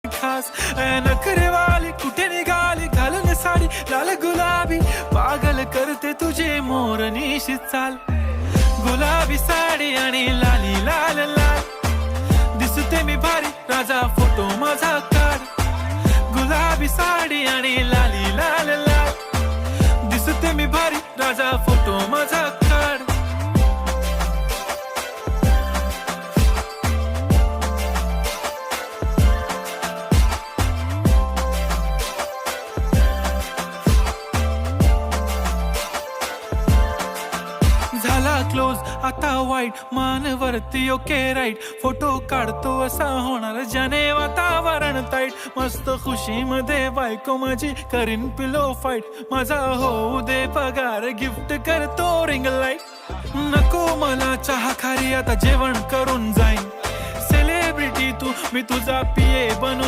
खास नखरेवाली कुठे निघाली घालून साडी लाल गुलाबी पागल करते तुझे मोरनीशी चाल गुलाबी साडी आणि लाली लाल लाल दिसते मी भारी राजा फोटो माझा काढ गुलाबी साडी आणि लाली लाल लाल दिसते मी भारी राजा फोटो माझा काढ झाला क्लोज आता वाईट मानवरती ओके राईट फोटो काढतो असा होणार ज्याने वातावरण ताईट मस्त खुशी मध्ये बायको माझी करीन पिलो फाईट माझा होऊ दे पगार गिफ्ट करतो रिंग लाईट नको मला चहा खारी आता जेवण करून जाईन सेलिब्रिटी तू मी तुझा पिये बनून